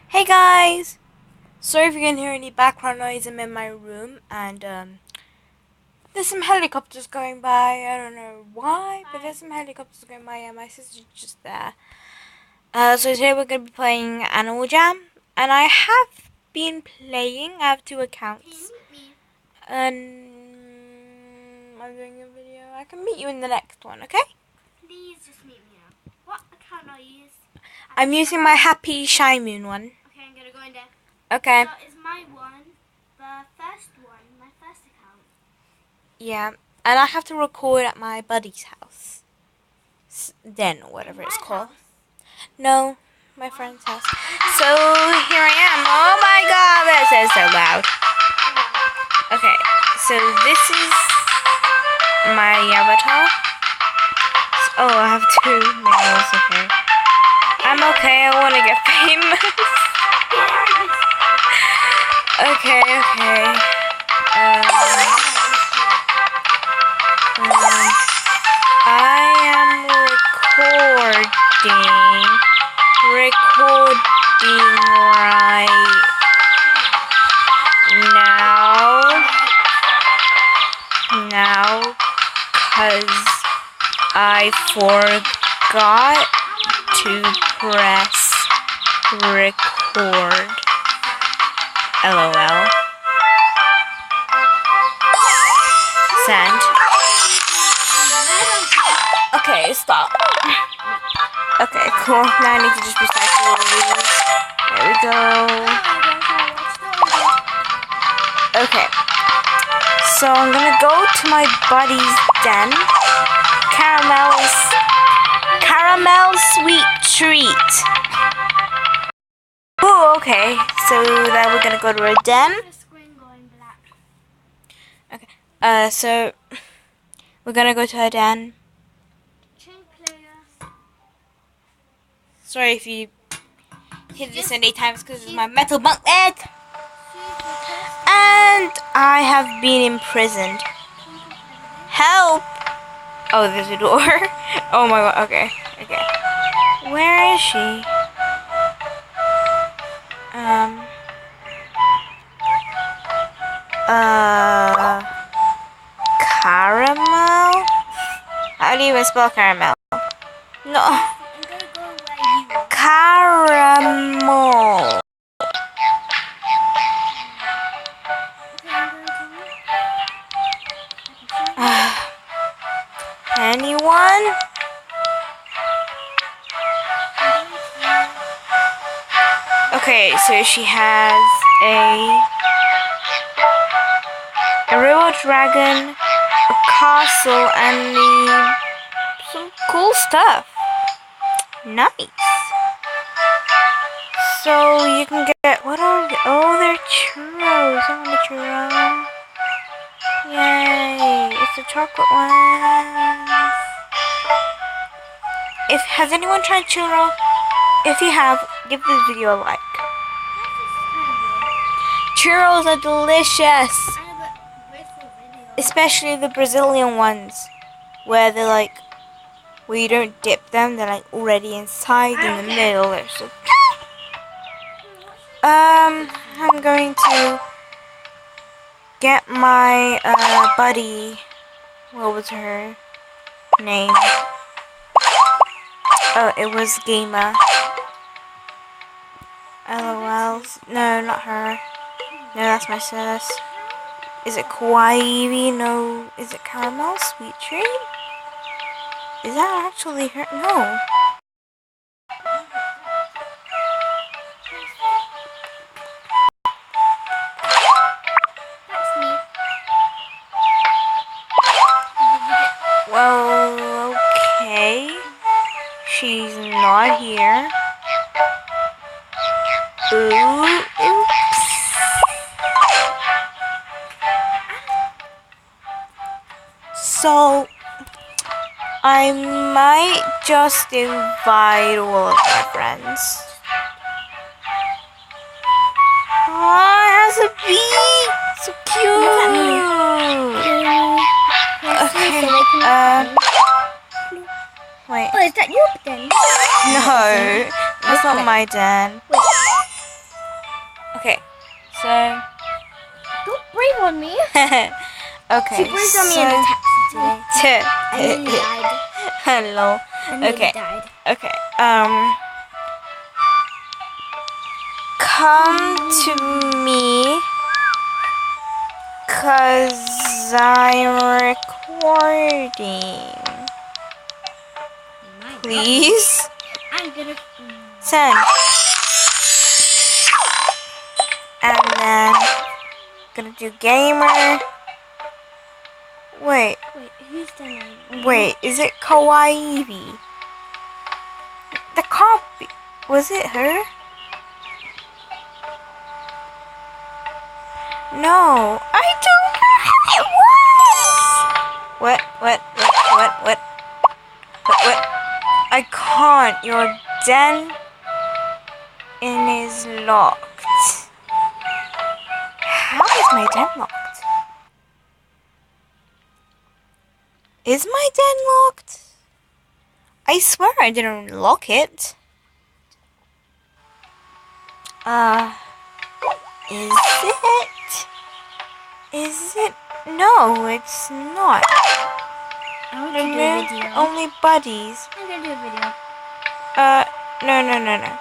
Hey guys! Sorry if you can hear any background noise. I'm in my room and there's some helicopters going by. I don't know why, but there's some helicopters going by and my sister's just there. So today we're going to be playing Animal Jam, and I have been playing. I have 2 accounts. And I'm doing a video. I can meet you in the next one, okay? Please just meet me now. What account are you using? I'm using my Happy Shy Moon one. Okay, I'm gonna go in there. Okay. So is my one, the first one, my first account. Yeah, and I have to record at my buddy's house. Den, or whatever it's called. No, my friend's house. So here I am. Oh my god, this is so loud. Okay, so this is my avatar. Oh, I have 2 nails, okay. I'm okay, I want to get famous. Okay. I am recording right now, cause I forgot to press record. LOL. Send. Okay, stop. Okay, cool. Now I need to just recycle these. There we go. Okay. So I'm gonna go to my buddy's den. Caramel sweet treat. Oh, okay. So then we're gonna go to a den. Okay. So we're gonna go to a den. Sorry if you hit this any times because it's my metal bunk bed. And I have been imprisoned. Help! Oh, there's a door. Oh my god, okay. Where is she? Caramel? How do you even spell caramel? No. Caramel. Anyone? Okay, so she has a river dragon, a castle, and some cool stuff. Nice. So you can get, what are they? Oh, they're churros. I want a churro. Yay, it's the chocolate ones. Has anyone tried churro? If you have, give this video a like. Churros are delicious. Especially the Brazilian ones, where they're like, where you don't dip them, they're like already inside in the middle. They're so I'm going to get my buddy. What was her name? Oh, it was Gamer. LOL. No, not her. No, that's my sis. Is it Kawaii? No. Is it Caramel Sweet Treat? Is that actually her? No. Well, okay. She's not here. Oops. So I might just invite all of my friends. Oh, it has a bee! So cute! Okay, wait. Oh, is that your den? No, that's not my den. Wait. So. Don't breathe on me. Okay. She breathed on me in the taxi today. I nearly died. Hello. I nearly Okay. died. Okay. Come to me, 'cause I'm recording. Please. I'm gonna. Send. And then gonna do gamer. Wait, Who's the name? wait, is it Kawaii? The copy, was it her? No, I don't know who it was. What? I can't. Your den is locked. How is my den locked? Is my den locked? I swear I didn't lock it. Is it? No, it's not. I'm gonna do a video. Only buddies. I'm gonna do a video. No.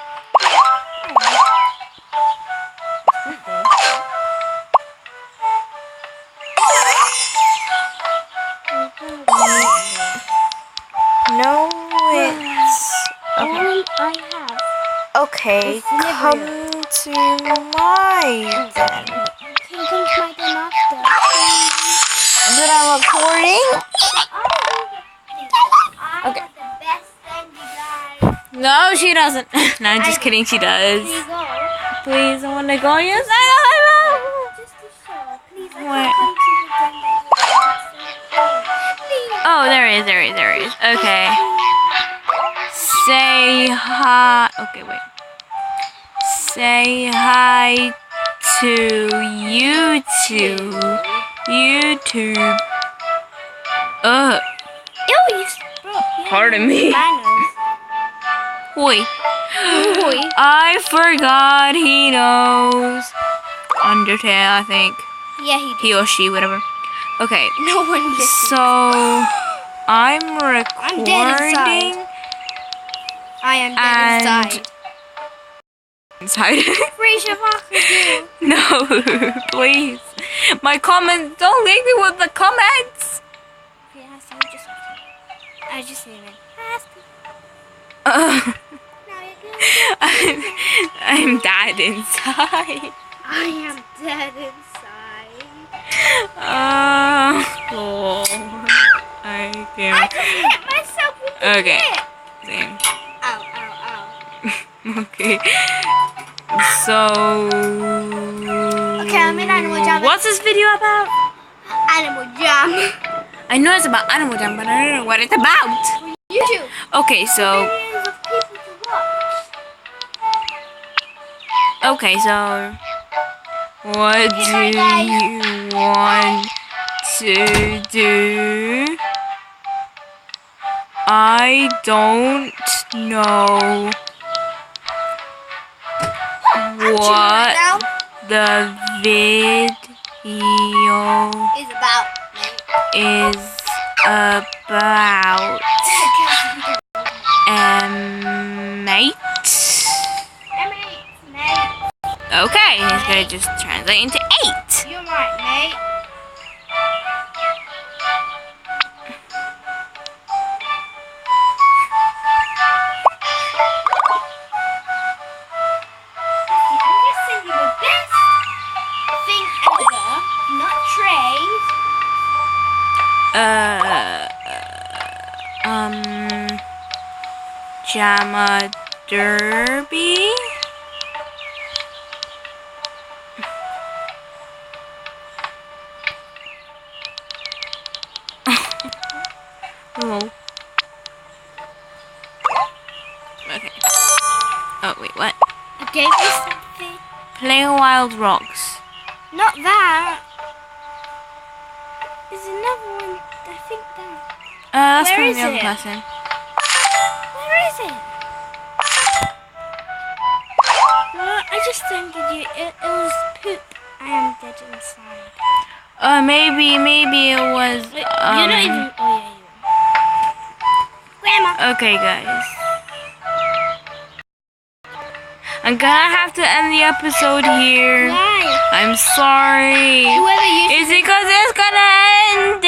No, it's okay. All I have. Okay, come to my den. Can you come to my den after? That I'm recording? Okay. The best den, you guys. No, she doesn't. No, I'm just kidding. She does. Can you go? Please, I want to go. Yes, I Just to show. Please, I What? can't come to the den that you have. Please. Oh, there is. Okay. Say hi. Okay, wait. Say hi to YouTube. Ew, you broke. Pardon me. Manners. Oi. I forgot he knows. Undertale, I think. Yeah, he did. He or she, whatever. Okay. No one listens. So I'm dead recording. I am And- dead inside. Inside. Frasier Parker, No, please. My comments. Don't leave me with the comments. I just need it. Uh, Now you're good. I'm dead inside. I am dead inside. Oh, I I can't. just hit myself with the Okay. whip. Same. Ow. Okay. So. Okay, I'm in Animal Jam. What's this video about? Animal Jam. I know it's about Animal Jam, but I don't know what it's about. YouTube. Okay, so. Millions of people to watch. Okay, so. What do Hey, guys. you want to do? I don't know what Now the video is about. is about. Mate. Mate. Okay, he's gonna just translate into 8. You're right, mate. I'm just sending you the best thing ever, not trays. Jamma Derby. Oh. Okay. Oh, wait, what? I gave you something. Play Wild Rocks. Not that. There's another one. I think that. That's Where from is the other it? person. Where is it? Well, I just time did you? It was poop. I am dead inside. Maybe it was. Wait, you're not even. Oh yeah, you are. Grandma. Okay, guys. I'm gonna have to end the episode here. Why? I'm sorry. Whoever you. It's because it's gonna end.